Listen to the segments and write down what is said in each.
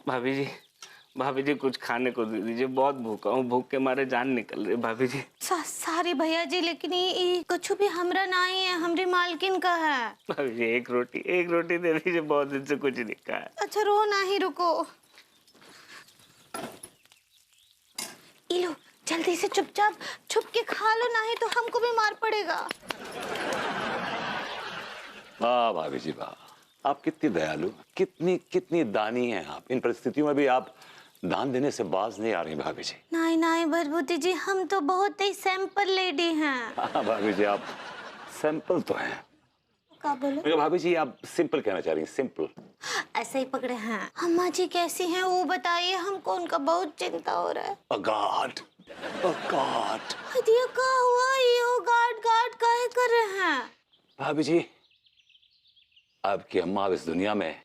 भाभी जी, भाभी जी कुछ खाने को दे दीजिए, बहुत भूखा हूँ, भूख के मारे जान निकल रही है भाभी जी। सारी भैया जी, लेकिन ये कछु भी हमरा नहीं है, हमरी मालकिन का है। भाभी जी एक रोटी दे दीजिए, बहुत दिन से कुछ नहीं खाया। अच्छा रो नहीं, रुको। ये लो, जल्दी से चुपचाप छुप के खा लो, नहीं तो हमको भी मार पड़ेगा। वाह भाभी जी वाह, आप कितनी दयालु, कितनी कितनी दानी हैं आप। इन परिस्थितियों में भी आप दान देने से बाज नहीं आ रही भाभी जी। नहीं नहीं भरभूति जी, हम तो बहुत ही सैंपल लेडी हैं। हाँ भाभी जी, आप सैंपल तो हैं। क्या बोलो? मगर भाभी जी आप सिंपल कहना चाह रही हैं, सिंपल। ऐसे ही पकड़े हैं। अम्मा जी कैसी हैं वो बताइए, हमको उनका बहुत चिंता हो रहा है। God, God. दिया क्या हुआ, ये गार्ड गार्ड काहे कर रहे हैं? भाभी जी, आपकी अम्मा अब इस दुनिया में।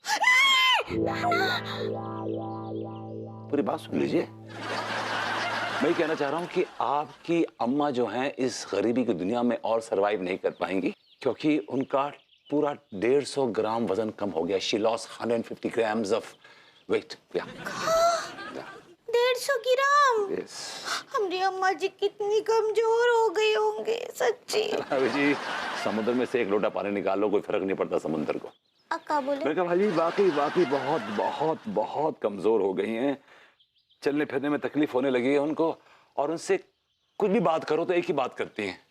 पूरी बात सुन लीजिए। मैं ये कहना चाह रहा हूं कि आपकी अम्मा जो हैं इस गरीबी की दुनिया में और सरवाइव नहीं कर पाएंगी, क्योंकि उनका पूरा 150 ग्राम वजन कम हो गया। She lost 150 grams of weight. 150 gram? Yes. हमारी अम्मा जी कितनी कमजोर हो गई होंगे सच्ची। भाभी जी, समुद्र में से एक लोटा पानी निकालो, कोई फर्क नहीं पड़ता समुद्र को। अक्का बोले? मैं कहा भाई वाकई वाकई बहुत बहुत बहुत कमजोर हो गई हैं। चलने फिरने में तकलीफ होने लगी है उनको, और उनसे कुछ भी बात करो तो एक ही बात करती हैं।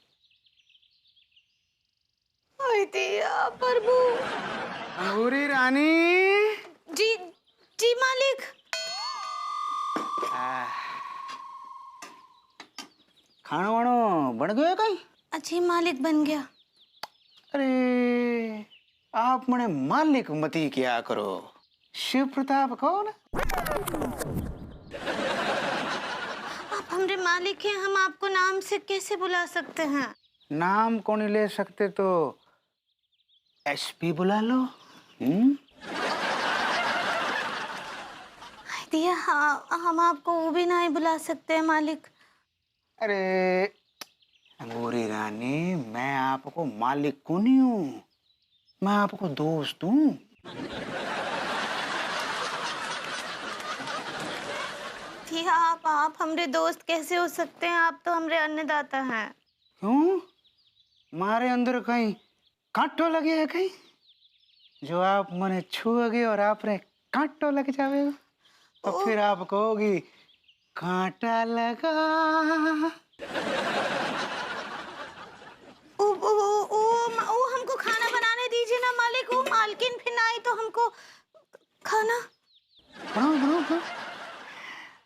प्रभु। अंगूरी रानी। जी जी मालिक। खाना वाणो बन गयो कहीं? अच्छी मालिक बन गया। अरे आप मने मालिक मती क्या करो, शिव प्रताप कौन? आप हमारे मालिक हैं, हम आपको नाम से कैसे बुला सकते हैं? नाम को नहीं ले सकते तो एसपी बुला लो। दिया हाँ, हम आपको वो भी नहीं बुला सकते हैं मालिक। अरे अंगूरी रानी, मैं आपको मालिक को नहीं हूँ, मैं आपको दोस्त हूँ। दिया आप हमारे दोस्त कैसे हो सकते हैं? आप तो हमारे अन्नदाता हैं। क्यों? मारे अंदर कहीं कांटो लगे है कहीं, जो आप मने छुओगे और आपने कांटो लग जाएगा, और फिर आप कहोगी कांटा लगा। ओ हमको खाना बनाने दीजिए ना मालिक, वो मालकिन फिर ना आई तो हमको खाना। बनाओ बनाओ बनाओ।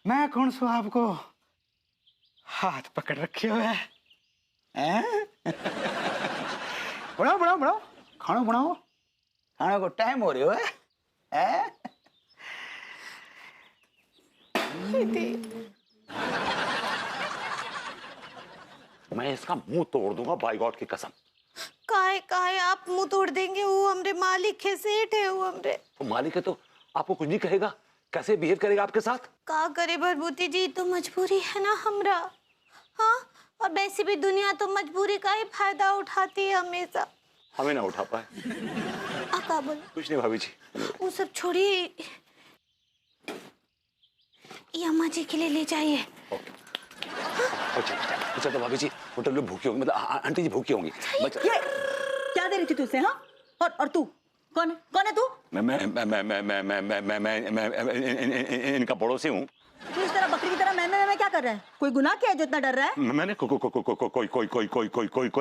मैं कौन सो आपको हाथ पकड़ रखे हुए हैं? बनाओ बनाओ बनाओ, खाना बनाओ, खाने को टाइम हो रही है? मैं इसका मुंह तोड़ दूंगा बाय गॉड की कसम। काहे आप मुंह तोड़ देंगे? वो हमरे मालिक है, सेठ है वो हमरे। तो मालिक है तो आपको कुछ नहीं कहेगा, कैसे बिहेव करेगा आपके साथ? का करे भरभूति जी, तो मजबूरी है ना हमरा। हाँ, और वैसे भी दुनिया तो मजबूरी का ही फायदा उठाती है हमेशा। हमें ना उठा पाए। का बोले? कुछ नहीं भाभी जी। वो सब छोड़िए, ये अम्मा जी के लिए ले जाइए। अच्छा तो भाभी जी होटल में भूखी होंगी, मतलब आंटी जी भूखी होंगी। ये क्या दे रही थी तुझसे? हाँ, और तू कौन है तू? मैं इनका पड़ोसी हूँ। तू इस तरह बकरी की तरह मैं क्या कर रहा है? कोई गुनाह किया है जो इतना डर रहा है? मैंने कोई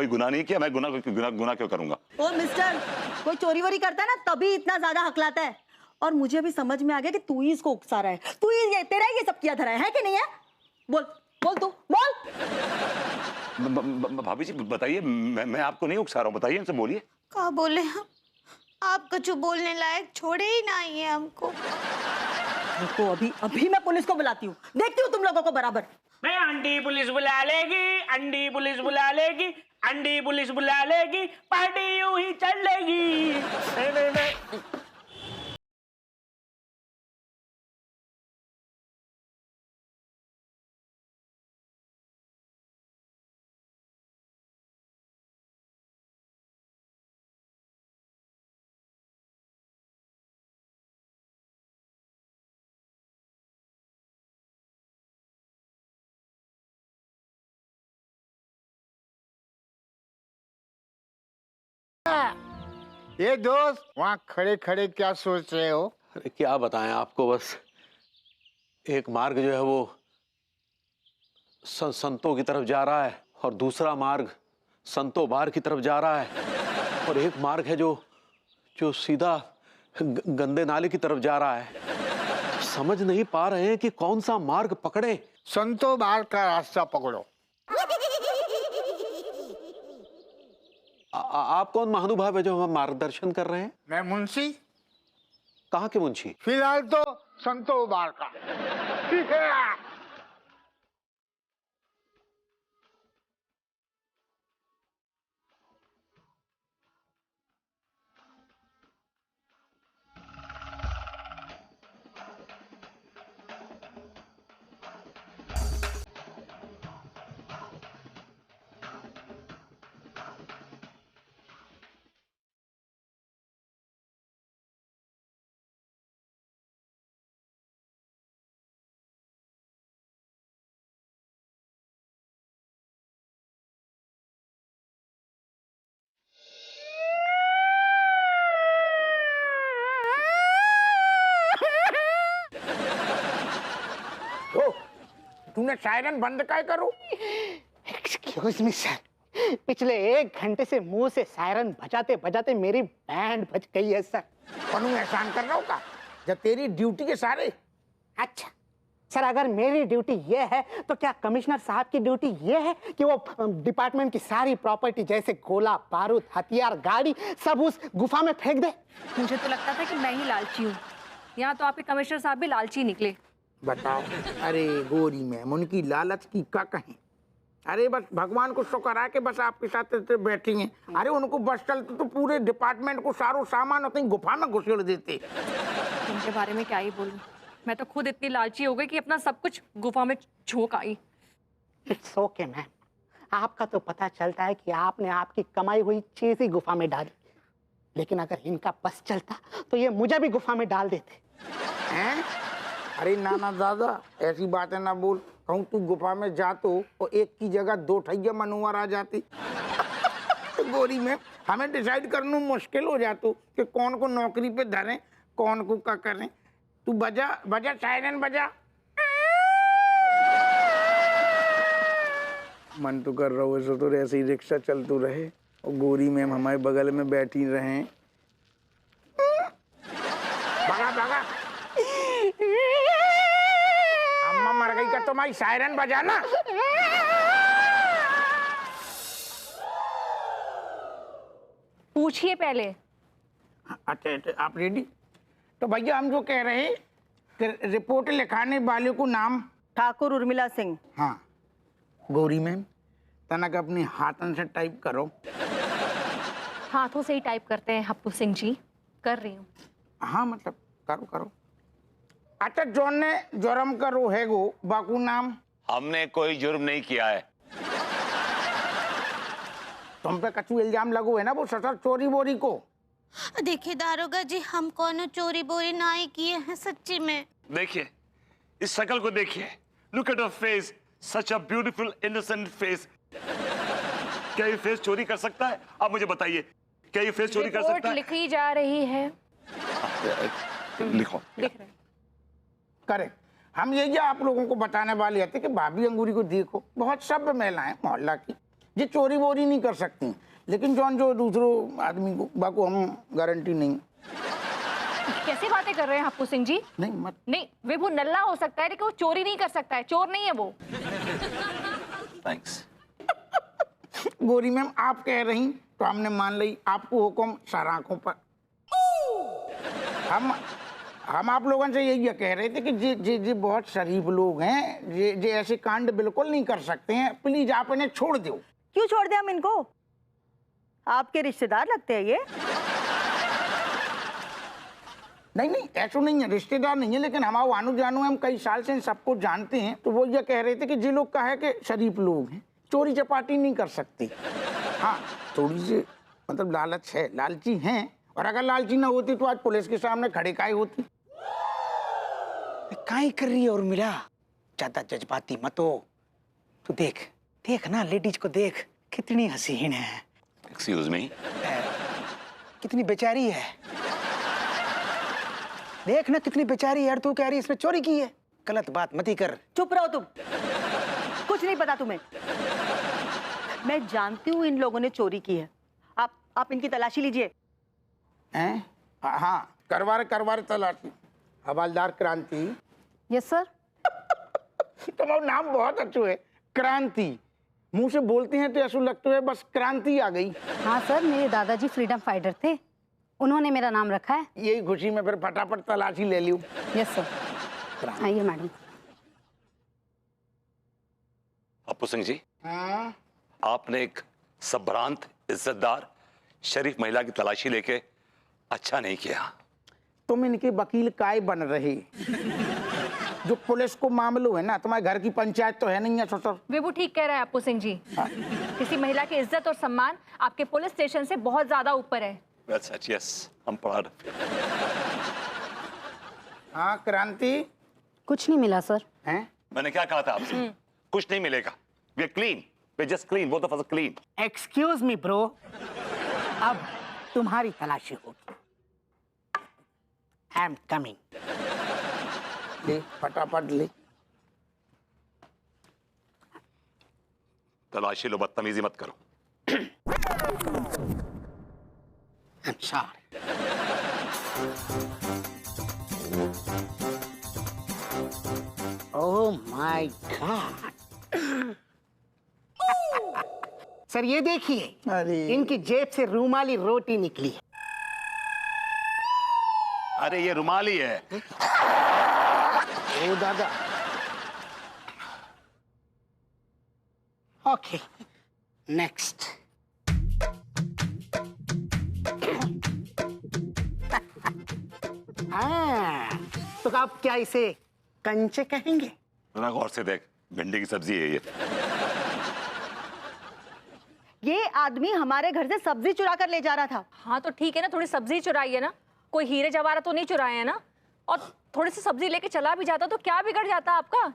गुनाह नहीं किया। मैं गुनाह क्यों करूंगा? ओ मिस्टर, कोई चोरी वोरी करता है ना तभी इतना ज्यादा हकलाता है। और मुझे भी समझ में आ गया कि तू ही इसको उकसा रहा है, तू ही तेरा ही ये सब किया धरा है कि नहीं है? बोल बोल तू बोल। भाभी जी बताइए, मैं आपको नहीं उकसा रहा हूँ, बताइए, इनसे बोलिए। का बोले हम? आप कुछ बोलने लायक छोड़े ही नहीं है हमको। देखो अभी मैं पुलिस को बुलाती हूँ, देखती हूँ तुम लोगों को बराबर। मैं अंडी पुलिस बुला लेगी, अंडी पुलिस बुला लेगी, अंडी पुलिस बुला लेगी, पार्टी यूं ही चल लेगी। ये दोस्त वहाँ खड़े खड़े क्या सोच रहे हो? अरे क्या बताएं आपको, बस एक मार्ग जो है वो संतों की तरफ जा रहा है और दूसरा मार्ग संतों बार की तरफ जा रहा है और एक मार्ग है जो सीधा गंदे नाले की तरफ जा रहा है। समझ नहीं पा रहे हैं कि कौन सा मार्ग पकड़े। संतो बाहर का रास्ता पकड़ो। आप कौन महानुभाव है जो हमें मार्गदर्शन कर रहे हैं? मैं मुंशी। कहाँ के मुंशी? फिलहाल तो संतो बाहर का। ठीक है। तूने सायरन बंद काय करो? एक्सक्यूज मी सर, पिछले 1 घंटे से मुंह से सायरन बजाते बजाते मेरी बैंड बज गई है सर। पनू एहसान कर रहा होगा जब तेरी ड्यूटी के सारे। अच्छा सर, अगर मेरी ड्यूटी ये है तो क्या कमिश्नर साहब की ड्यूटी ये है कि वो डिपार्टमेंट की सारी प्रॉपर्टी जैसे गोला बारूद हथियार गाड़ी सब उस गुफा में फेंक दे? मुझे तो लगता था कि मैं ही लालची हूँ। यहाँ तो आपके कमिश्नर साहब भी लालची निकले। बताओ। अरे गोरी मैम उनकी लालच की क्या कहें। अरे बस भगवान को शुक्र के बस आपके साथ बैठी हैं। अरे उनको बस चलते तो पूरे डिपार्टमेंट को सारो सामान अपनी गुफा में घुसेड़ देते। उनके बारे में क्या ही बोलूं, मैं तो खुद इतनी लालची हो गई कि अपना सब कुछ गुफा में झोंक आई। इट्स ओके मैम, आपका तो पता चलता है कि आपने आपकी कमाई हुई चीज ही गुफा में डाली, लेकिन अगर इनका बस चलता तो ये मुझे भी गुफा में डाल देते हैं? अरे नाना दादा ऐसी बातें ना बोल। कहूँ तू गुफा में जा तो एक की जगह 2 ठैया मनोवर आ जाती। गोरी में हमें डिसाइड करना मुश्किल हो जातो कि कौन को नौकरी पे धरें कौन को क्या करें। तू बजा बजा सायरन बजा। मन तो कर रहा हो तो ऐसे ही रिक्शा चलते रहे और गोरी मैम हमारे बगल में बैठी रहे। भगा भगा, अम्मा मर गई का तुम्हारी सायरन बजाना। पूछिए पहले। अच्छा आप रेडी? तो भैया हम जो कह रहे हैं कि रिपोर्ट लिखाने वाले को नाम ठाकुर उर्मिला सिंह। हाँ गौरी मैम तनक अपने हाथन से टाइप करो। हाथों से ही टाइप करते हैं हप्पू सिंह जी। कर रही हूँ। हाँ मतलब करो करो। अच्छा जॉन ने जुर्म करो है गो बाकू नाम? हमने कोई जुर्म नहीं किया है। तुम पे कछु इल्जाम लगो है ना वो ससुर चोरी बोरी को। देखिए दारोगा जी, हम कोनो चोरी बोरी ना ही किए हैं सच्ची में। देखिए इस शक्ल को देखिए, look at her face, such a beautiful innocent face. क्या ये फेस चोरी कर सकता है? आप मुझे बताइए, क्या ये फेस चोरी कर सकता रिपोर्ट है? लिखी जा रही है। लिखो। लिख रहे। करें हम ये आप लोगों को बताने वाले थे कि भाभी अंगूरी को देखो, बहुत सभ्य महिलाएं मोहल्ला की, ये चोरी वोरी नहीं कर सकती, लेकिन जॉन जो दूसरों आदमी को बाको हम गारंटी नहीं। कैसी बातें कर रहे हैं हप्पू सिंह जी? नहीं मत। नहीं, विभू नल्ला हो सकता है लेकिन वो चोरी नहीं कर सकता है। चोर नहीं है वो। थैंक्स। गोरी मैम आप कह रही तो हमने मान ली, आपको हुक्म सराखों पर। हम आप लोगों से यही कह रहे थे कि जी बहुत शरीफ लोग हैं, जे ऐसे कांड बिल्कुल नहीं कर सकते हैं, प्लीज आप इन्हें छोड़ दो। क्यों छोड़ दे हम इनको? आपके रिश्तेदार लगते हैं ये। नहीं ऐसा नहीं है, रिश्तेदार नहीं है, लेकिन हमारा वानु जानू हम कई साल से इन सबको जानते हैं, तो वो ये कह रहे थे कि जी लोग कहा है कि शरीफ लोग हैं, चोरी चपाटी नहीं कर सकती। हाँ थोड़ी सी मतलब लालच है, लालची हैं, और अगर लालची ना होती तो आज पुलिस के सामने खड़े काहे होती। काई कर रही है उर्मिला? ज्यादा जज्बाती मत हो। तू देख देख ना लेडीज को देख, कितनी हसीन है। एक्सक्यूज मी, कितनी बेचारी है। देख ना कितनी बेचारी है, तू कह रही इसमें चोरी की है। गलत बात मत ही कर। चुप रहो तुम, कुछ नहीं पता तुम्हें। मैं जानती हूँ इन लोगों ने चोरी की है। आप इनकी तलाशी लीजिए। हैं? हाँ, करवार तलाशी। हवालदार क्रांति। Yes sir. तुम्हारा नाम बहुत अच्छा है, क्रांति। मुंह से बोलते हैं तो ऐसा लगता है बस क्रांति आ गई। हाँ सर, मेरे दादाजी फ्रीडम फाइटर थे, उन्होंने मेरा नाम रखा है। यही खुशी में फिर फटाफट तलाशी ले लूं। Yes sir. आइए मैडम। अपू सिंह जी, हाँ? आपने एक संभ्रांत, इज्जतदार, शरीफ महिला की तलाशी लेके अच्छा नहीं किया। तुम इनके वकील काय बन रहे? जो पुलिस को मामलो है ना, तुम्हारे घर की पंचायत तो है नहीं है ससुर। विभू ठीक कह रहा है अपू सिंह जी। किसी महिला की इज्जत और सम्मान आपके पुलिस स्टेशन से बहुत ज्यादा ऊपर है। That's it, yes, I'm proud of you. हाँ क्रांति। कुछ नहीं मिला सर। हैं? मैंने क्या कहा था आपसे? कुछ नहीं मिलेगा। We're clean, we're just clean, both of us are clean. Excuse me bro, अब तुम्हारी तलाशी होगी। I am coming. ले फटाफट ले। तलाशी लो, बदतमीजी मत करो। I'm sorry. Oh my God. Sir ये देखिए, अरे इनकी जेब से रूमाली रोटी निकली है। अरे ये रुमाली है। ओ दादा। Okay, next. तो आप क्या इसे कंचे कहेंगे? जरा गौर से देख, भिंडी की सब्जी है ये। ये आदमी हमारे घर से सब्जी चुरा कर ले जा रहा था। हाँ तो ठीक है ना, थोड़ी सब्जी चुराई है ना, कोई हीरे जवाहरात तो नहीं चुराए हैं ना। और थोड़ी सी सब्जी लेके चला भी जाता तो क्या बिगड़ जाता आपका?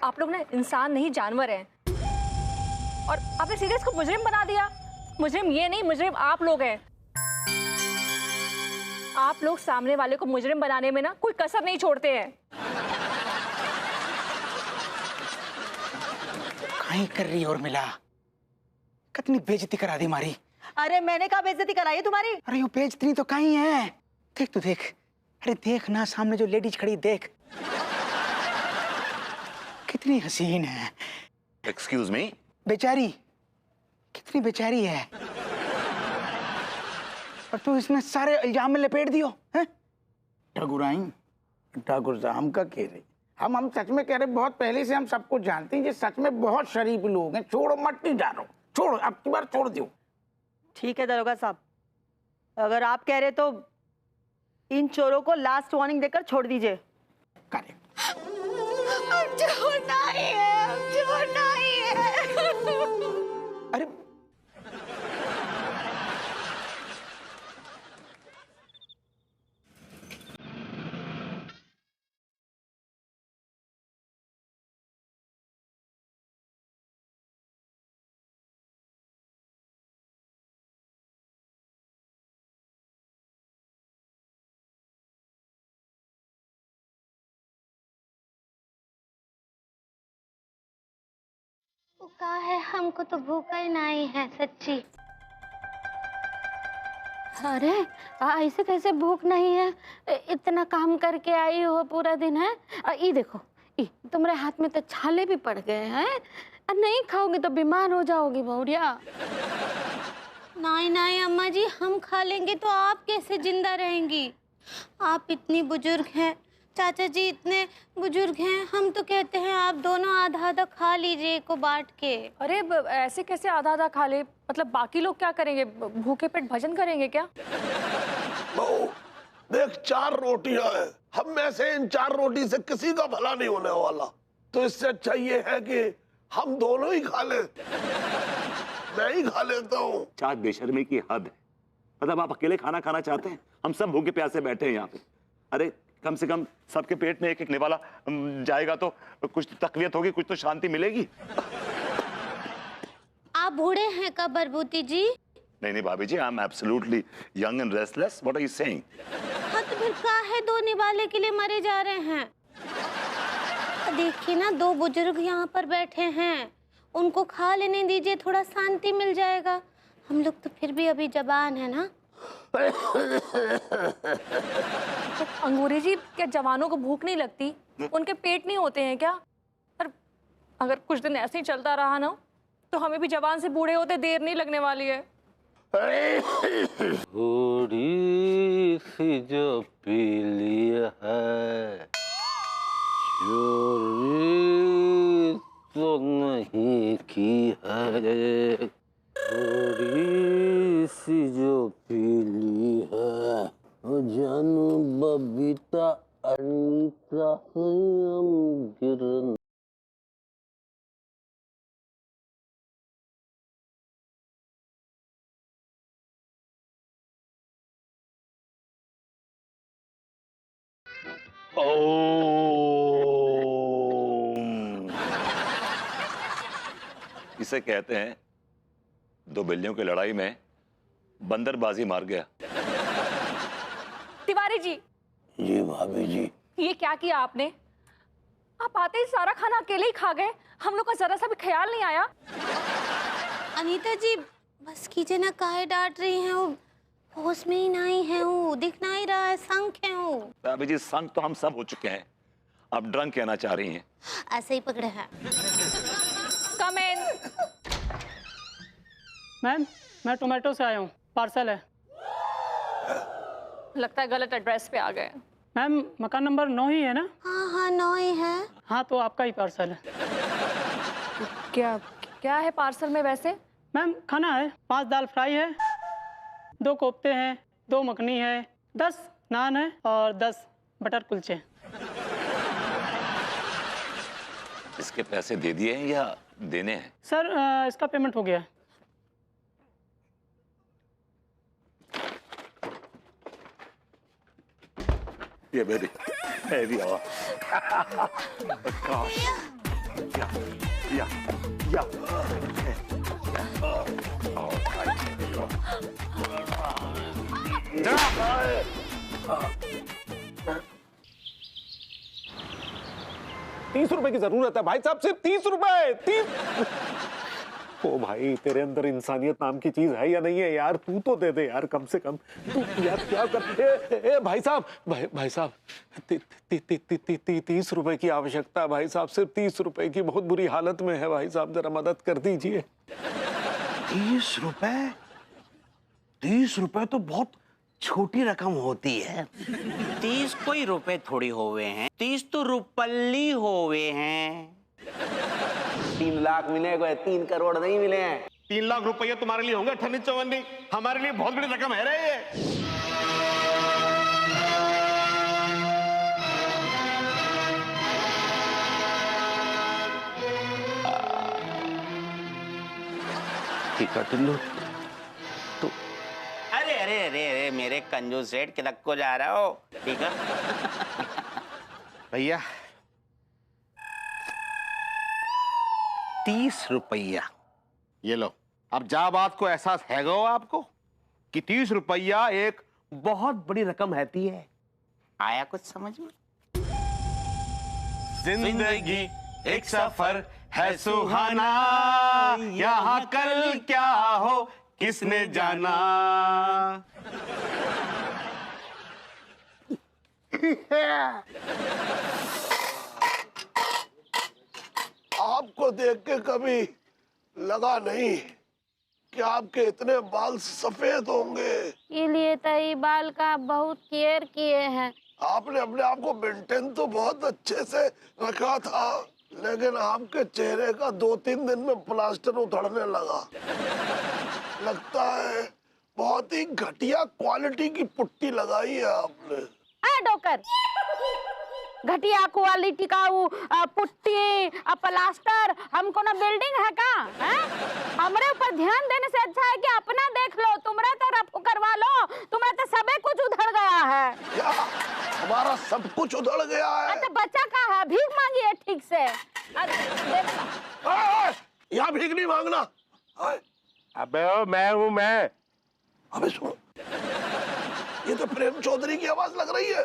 आप लोग ना इंसान नहीं जानवर हैं। और आपने सीधे इसको मुजरिम बना दिया। मुजरिम ये नहीं, मुजरिम आप लोग हैं। आप लोग सामने वाले को मुजरिम बनाने में ना कोई कसर नहीं छोड़ते हैं। कहीं कर रही और मिला, कितनी बेइज्जती करा दी हमारी। अरे मैंने कहा बेइज्जती कराई है तुम्हारी? अरे वो बेइज्जती तो कहीं है। देख तू देख, अरे देख ना सामने जो लेडीज खड़ी, देख कितनी हसीन है। एक्सक्यूज मी, बेचारी, कितनी बेचारी है। और तू इसने सारे इल्जाम में लपेट दियो हैं? ठाकुराई, ठाकुर साहब हम का कह रहे, हम सच में कह रहे, बहुत पहले से हम सबको जानते हैं, ये सच में बहुत शरीफ लोग हैं। छोड़ो, मट्टी डालो, छोड़ो, अब की बार छोड़ दो। ठीक है दरोगा साहब, अगर आप कह रहे तो इन चोरों को लास्ट वार्निंग देकर छोड़ दीजिए। करें। अब छोड़ना ही है, अब छोड़ना ही है। अरे का है, हमको तो भूखा ही नहीं है सच्ची। अरे ऐसे कैसे भूख नहीं है? इतना काम करके आई हो पूरा दिन है। ये देखो, तुम्हारे हाथ में तो छाले भी पड़ गए हैं। नहीं खाओगी तो बीमार हो जाओगी बहुरिया। नहीं नहीं अम्मा जी, हम खा लेंगे तो आप कैसे जिंदा रहेंगी? आप इतनी बुजुर्ग हैं, चाचा जी इतने बुजुर्ग हैं, हम तो कहते हैं आप दोनों आधा आधा खा लीजिए को बांट के। अरे ऐसे कैसे आधा आधा खा ले? मतलब बाकी लोग क्या करेंगे? भूखे पेट भजन करेंगे क्या? बहू देख, 4 रोटियां हैं, हम में से इन 4 रोटी से किसी का भला नहीं होने वाला। तो इससे अच्छा ये है कि हम दोनों ही खा ले। मैं ही खा लेता हूँ। चाट बेशर्मी की हद है। मतलब आप अकेले खाना खाना चाहते हैं? हम सब भूखे प्यासे बैठे हैं यहाँ पे। अरे कम से कम सबके पेट में एक एक निवाला जाएगा तो कुछ तो तकवीयत होगी, कुछ तो शांति मिलेगी। आप बूढ़े हैं का बरबूती जी? नहीं भाभी जी, I am absolutely young and restless. What are you saying? हाँ तो फिर काहे दो निवाले के लिए मरे जा रहे हैं? देखिए ना, दो बुजुर्ग यहाँ पर बैठे हैं, उनको खा लेने दीजिए, थोड़ा शांति मिल जाएगा। हम लोग तो फिर भी अभी जवान है ना। अंगूरी जी, क्या जवानों को भूख नहीं लगती? उनके पेट नहीं होते हैं क्या? और अगर कुछ दिन ऐसे ही चलता रहा ना, तो हमें भी जवान से बूढ़े होते देर नहीं लगने वाली है। थोड़ी सी जो पी लिया है, चोरी तो नहीं की है, थोड़ी सी जो पी ली है, वो जानू बबीता अनीता हम गिरन। इसे कहते हैं दो बिल्लियों की लड़ाई में बंदर बाजी मार गया। तिवारी जी। जी भाभी जी। ये क्या किया आपने? आप आते ही सारा खाना अकेले ही खा गए, हम लोग का जरा सा भी ख्याल नहीं आया। अनीता जी बस कीजिए ना, काहे डांट रही हैं? वो होश में ही नहीं है, वो दिख नहीं रहा है, संक है वो। भाभी जी, संग तो हम सब हो चुके हैं, आप ड्रंक कहना चाह रही हैं। ऐसे ही पकड़े हैं। कम इन। मैम, मैं टोमेटो से आया हूँ, पार्सल है। लगता है गलत एड्रेस पे आ गए। मैम, मकान नंबर 9 ही है ना? हाँ हाँ 9 ही है। हाँ तो आपका ही पार्सल है। क्या क्या है पार्सल में वैसे? मैम खाना है, 5 दाल फ्राई है, 2 कोफ्ते हैं, 2 मखनी है, 10 नान है और 10 बटर कुलचे। इसके पैसे दे दिए हैं या देने हैं? सर इसका पेमेंट हो गया है। ये मेरी हैवी आवा। Gosh. Yeah. All right. 30 रुपए की जरूरत है भाई साहब, सिर्फ 30 रुपए। 30। ओ भाई, तेरे अंदर इंसानियत नाम की चीज है या नहीं है यार? तू तो दे दे यार, कम से कम। तू यार क्या कर? भाई साहब, भाई साहब, 30 रुपए की आवश्यकता है भाई साहब, सिर्फ 30 रुपए की। बहुत बुरी हालत में है भाई साहब, जरा मदद कर दीजिए। 30 रुपए? 30 रुपए तो बहुत छोटी रकम होती है। 30 कोई रुपए थोड़ी होवे हैं, 30 तो रुपल्ली होवे हैं। 3 लाख मिले, 3 करोड़ नहीं मिले हैं। 3 लाख रुपए तुम्हारे लिए होंगे ठन्नी चवन्नी, हमारे लिए बहुत बड़ी रकम है रे ये। टिकट लो तो। अरे अरे अरे अरे मेरे कंजूस सेठ, किधर को जा रहा हो? ठीक है भैया, 30 रुपया ये लो। अब जा बात को एहसास है गो आपको कि 30 रुपया एक बहुत बड़ी रकम रहती है। आया कुछ समझ में? जिंदगी एक सफर है सुहाना, यहाँ कल क्या हो किसने जाना। आपको देख के कभी लगा नहीं कि आपके इतने बाल सफेद होंगे। ये लिए तई बाल का आप बहुत केयर किए हैं। आपने अपने आप को मेंटेन तो बहुत अच्छे से रखा था, लेकिन आपके चेहरे का 2-3 दिन में प्लास्टर उधड़ने लगा। लगता है बहुत ही घटिया क्वालिटी की पुट्टी लगाई है आपने। डॉक्टर, घटिया क्वालिटी का वो पुट्टी प्लास्टर हमको ना बिल्डिंग है का? हमरे ऊपर ध्यान देने से अच्छा है कि अपना देख लो, तुम्हारे तरफ करवा लो। तुम्हारा तो सबे कुछ उधड़ गया है। क्या हमारा सब कुछ उधड़ गया है? अच्छा बच्चा का है, भीख मांगिए ठीक से। यहाँ भीख नहीं मांगना। अबे मैं हूँ मैं, अबे सुनो, ये तो प्रेम चौधरी की आवाज लग रही है।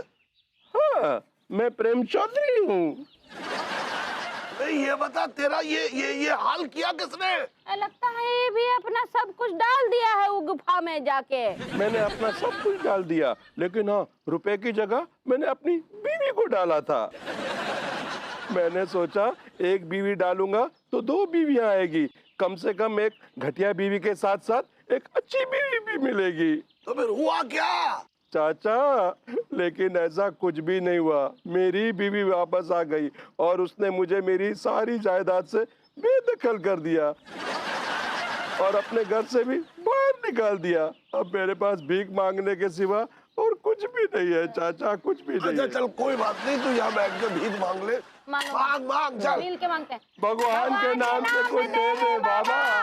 हाँ, मैं प्रेम चौधरी हूँ। ये बता, तेरा ये हाल किया किसने? लगता है ये भी अपना सब कुछ डाल दिया है वो गुफा में जाके। मैंने अपना सब कुछ डाल दिया, लेकिन हाँ, रुपए की जगह मैंने अपनी बीवी को डाला था। मैंने सोचा एक बीवी डालूंगा तो 2 बीवियां आएगी, कम से कम एक घटिया बीवी के साथ साथ एक अच्छी बीवी भी मिलेगी। तो फिर हुआ क्या? चाचा, लेकिन ऐसा कुछ भी नहीं हुआ। मेरी बीवी वापस आ गई और उसने मुझे मेरी सारी जायदाद से बेदखल कर दिया और अपने घर से भी बाहर निकाल दिया। अब मेरे पास भीख मांगने के सिवा और कुछ भी नहीं है चाचा, कुछ भी नहीं अच्छा है। चल कोई बात नहीं, तू यहाँ बैठ के भीख मांग ले। मांग मांग चल, मिल के मांगते हैं। भगवान के नाम से कुछ दे दे बाबा।